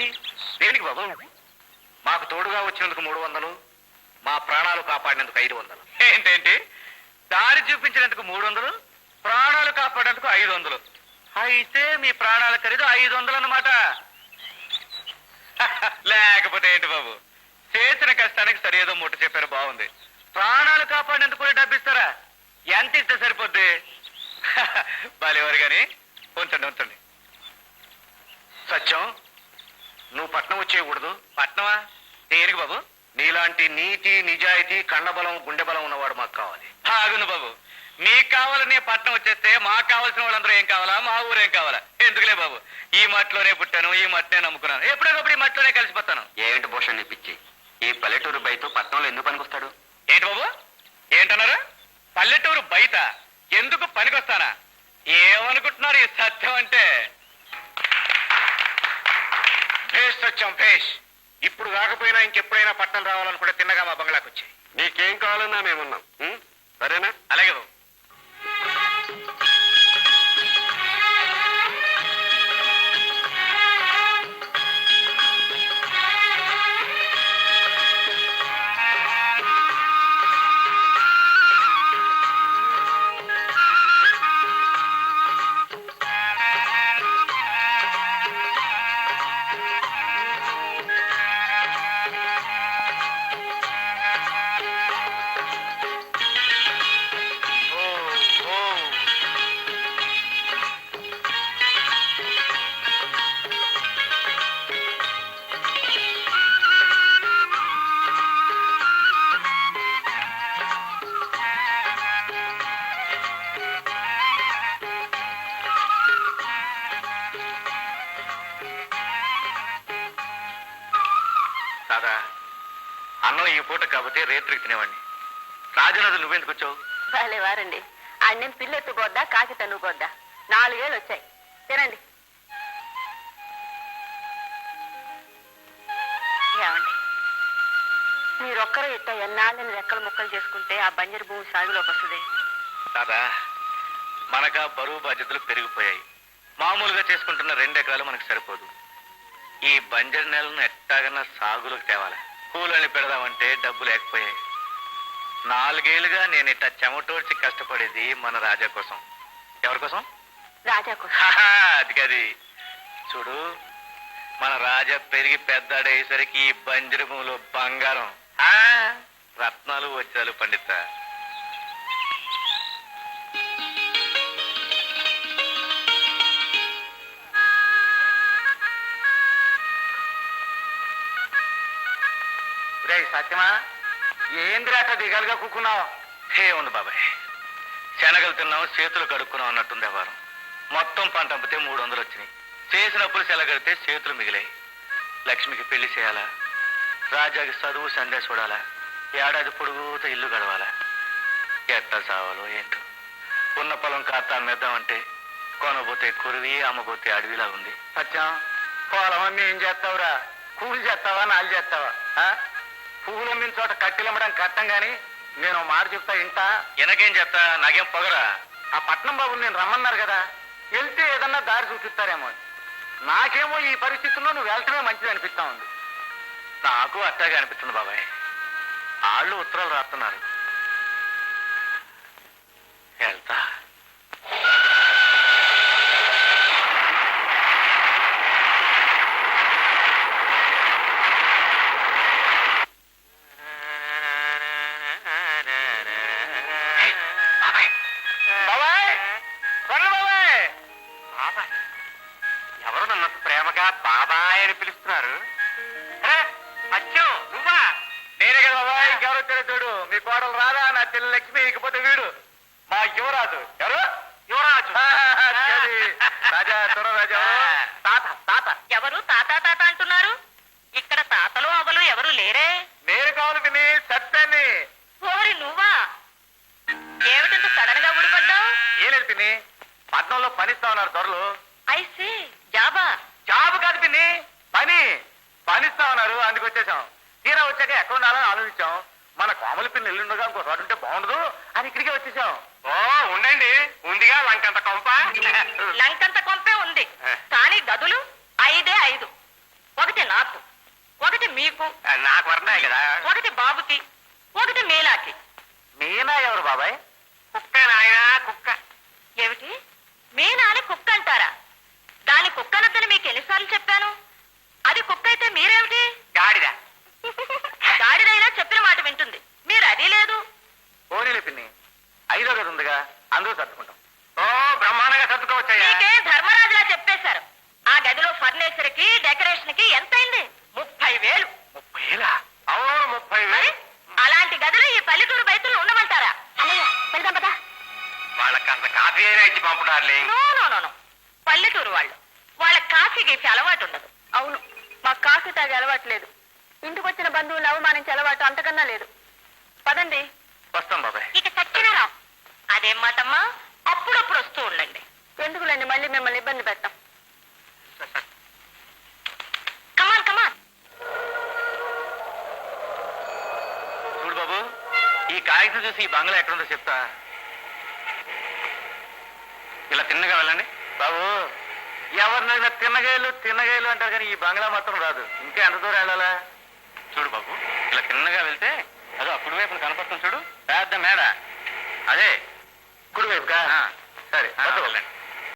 దేనికి దేనికి బాబు? మాకు తోడుగా వచ్చినందుకు 300, మా ప్రాణాలు కాపాడినందుకు 500. ఏంటేంటి? దారి చూపించినందుకు 300, ప్రాణాలు కాపాడేందుకు 500. అయితే మీ ప్రాణాల ఖరీదు 500 అన్నమాట. లేకపోతే ఏంటి బాబు, చేసిన కష్టానికి సరేదో ముట్ట చెప్పారు, బాగుంది. ప్రాణాలు కాపాడేందుకు కూడా డబ్బు ఇస్తారా? ఎంత ఇస్తే సరిపోద్ది? బాలేవారు గాని ఉంచండి ఉంచండి. సత్యం, నువ్వు పట్నం వచ్చేయకూడదు. పట్నమా? దేనికి బాబు? నీలాంటి నీతి నిజాయితీ కండబలం గుండె బలం ఉన్నవాడు మాకు కావాలి. బాగుంది బాబు, మీకు కావాలని పట్నం వచ్చేస్తే మాకు కావాల్సిన వాళ్ళందరూ ఏం కావాలా, మా ఊరేం కావాలా? ఎందుకులే బాబు, ఈ మట్టిలోనే పుట్టాను, ఈ మట్టినే నమ్ముకున్నాను, ఎప్పుడొకప్పుడు ఈ మట్టిలోనే కలిసిపోతాను. ఏంటి భూషణ్ పిచ్చి? ఈ పల్లెటూరు బయట పట్నంలో ఎందుకు పనికొస్తాడు? ఏంటి బాబు ఏంటన్నారు? పల్లెటూరు బయట ఎందుకు పనికొస్తానా? ఏమనుకుంటున్నారు ఈ సత్యం అంటే? భేష్ సత్యం భేష్. ఇప్పుడు కాకపోయినా ఇంకెప్పుడైనా పట్టణం రావాలనుకుంటే తిన్నగా మా బంగ్లాకి వచ్చాయి. నీకేం కావాలన్నా మేమున్నాం, సరేనా? అలాగే బాబు. దాదా, అన్నం ఈ పూట కాబట్టి రేత్రికి తినేవాడిని. రాజనదు నువ్వెందుకు వచ్చావు? వారండి, అన్నం పిల్లెత్తుకోద్దా కాకి తన్నుకోద్దా? 4 ఏళ్ళు వచ్చాయి, తినండి. ఏమండి, మీరొక్కరు ఇట్ట ఎన్నాళ్ళని రెక్కలు ముక్కలు చేసుకుంటే ఆ బంజరు భూమి సాగులోకి వస్తుంది. దాదా, మనకా బరువు బాధ్యతలు పెరిగిపోయాయి. మామూలుగా చేసుకుంటున్న 2 ఎకరాలు మనకు సరిపోదు. ఈ బంజరు నెలను ఎట్టాగన్నా సాగులోకి తేవాలి. కూలని పెడదామంటే డబ్బు లేకపోయాయి. 4 ఏళ్లుగా నేను ఇట్లా చెమటోడ్చి కష్టపడేది మన రాజా కోసం. ఎవరి కోసం? రాజా కోసం. అది కది చూడు, మన రాజా పెరిగి పెద్దాడేసరికి ఈ బంజరు భూమిలో బంగారం, రత్నాలు వజ్రాలు పండిస్తా. సత్యమా, ఏంద్రా అట్లా దిగాలుగా కూకున్నావు? ఉంది బాబాయ్, శనగలు తిన్నావు, చేతులు కడుక్కున్నావు అన్నట్టుంది వారం. మొత్తం పంట అమ్మితే 300 వచ్చినాయి. చేసినప్పుడు సెలగడితే చేతులు మిగిలాయి. లక్ష్మికి పెళ్లి చేయాలా, రాజాకి చదువు సందే చూడాలా, ఏడాది పొడుగుతో ఇల్లు గడవాలా. ఎట్లా చావాలో ఏంటో. ఉన్న పొలం కాస్త అమ్మేద్దామంటే కొనబోతే కురివి, అమ్మబోతే అడవిలా ఉంది. సత్యం, పొలం అమ్మి ఏం చేస్తావురా? కూలి చేస్తావా, నాలు చేస్తావా? పువ్వులు అమ్మిన చోట కట్టెలమ్మడం కట్టం గాని నేను మాట చెప్తా ఇంటా. ఎనకేం చెప్తా, నాకేం పొగరా? ఆ పట్నం బాబు నేను రమ్మన్నారు కదా, వెళ్తే ఏదన్నా దారి చూపిస్తారేమో. నాకేమో ఈ పరిస్థితుల్లో నువ్వు వెళ్తమే మంచిది అనిపిస్తా ఉంది. నాకు అట్టాగే అనిపిస్తుంది బాబాయ్. వాళ్ళు ఉత్తరాలు రాస్తున్నారు, వెళ్తా. ఎవరు నన్ను ప్రేమగా బాబాయ్ అని పిలుస్తున్నారు? అచ్చం నువ్వా? నేనే కదా బాబాయ్, ఇంకెవరు వచ్చారో చూడు. మీ కోడలు రాదా, నా చెల్లి లక్ష్మి, ఇకపోతే వీడు మా యువరాజు. ఎవరు? యువరాజు. రాజా త్వరరాజా, తాత. తాత ఎవరు తాత తాత అంటున్నారు? ఇక్కడ తాతలు అవ్వలు ఎవరు లేరే. నేను కావాలి విని సత్యాన్ని. ఓరి నువ్వా? ఏమిటంత సడన్ గా ఊడిపడ్డావు? ఏం లేదు పిన్ని, పట్నంలో పనిస్తా ఉన్నారు త్వరలో. ఐసి జాబా? జాబ్ కాదు పిన్ని, పనిస్తా ఉన్నారు, అందుకు వచ్చేసాం. తీరా వచ్చాక ఎక్కడ ఉండాలని ఆలోచించాం. మన కోమల పిన్ని ఎల్లుండగా ఇంకో చోటు ఉంటే బాగుండదు అని ఇక్కడికే వచ్చేసాం. ఓ ఉండండి, ఉందిగా లంకంత కొంప. లంకంత కొంపే ఉంది, కానీ గదులు 5 5. ఒకటి నాకు, ఒకటి మీకు, నాకు వరదాయి కదా. ఒకటి బాబుకి, ఒకటి మీనాకి. మీనా ఎవరు బాబాయ్? కుక్క నాయన కుక్క. ఏమిటి మీనా అని కుక్క అంటారా? దాని కుక్కనద్దని మీకు ఎన్నిసార్లు చెప్పాను? అది కుక్క అయితే మీరేమిటి? గాడిద. గాడిదైనా చెప్పిన మాట వింటుంది, మీరు అది లేదు. పోనీలే పిన్ని, 5వ గది ఉందిగా, అందరూ సర్దుకుంటాం. ఓ బ్రహ్మాండంగా సర్దుకోవచ్చయ్యా. మీకే ధర్మరాజులా చెప్పేశారు. ఆ గదిలో ఫర్నిచర్ కి డెకరేషన్ కి ఎంత అయింది? 30,000. 30,000? అవును 30,000. మరి అలాంటి గదులు ఈ పల్లెటూరు బయతులు ఉండమంటారా? అన్నయ్య వెళ్దాం పదా. వాళ్ళకి కాస్త కాఫీ అయినా ఇచ్చి పంపుతారులే. నో నో నో నో, పల్లెటూరు వాళ్ళు, వాళ్ళకి కాఫీ గీసే అలవాటు ఉండదు. అవును, మాకు కాఫీ తాగే అలవాటు లేదు. ఇంటికి వచ్చిన బంధువులు అవమానించే అలవాటు అంతకన్నా లేదు. పదండి. వస్తాం బాబాయ్. ఇక చచ్చినారా? అదేం మాటమ్మా, అప్పుడప్పుడు వస్తూ ఉండండి. ఎందుకులేండి మళ్ళీ మిమ్మల్ని ఇబ్బంది పెడతాం. కమాన్ కమాన్. చూడు బాబు, ఈ కాగితం చూసి ఈ బంగ్లా ఎక్కడుందో చెప్తా. ఇలా తిన్నగా వెళ్ళండి. బాబు, ఎవరినైనా తిన్నగాయలు అంటారు కానీ ఈ బంగ్లా మాత్రం రాదు. ఇంకా ఎంత దూరం వెళ్ళాలా? చూడు బాబు, ఇలా తిన్నగా వెళ్తే అదో అప్పుడు వైపున కనపడుతుంది చూడు, పెద్ద మేడ. అదే. కుడివైపుగా? ఆ. సరే, వద్దు. వెళ్ళండి.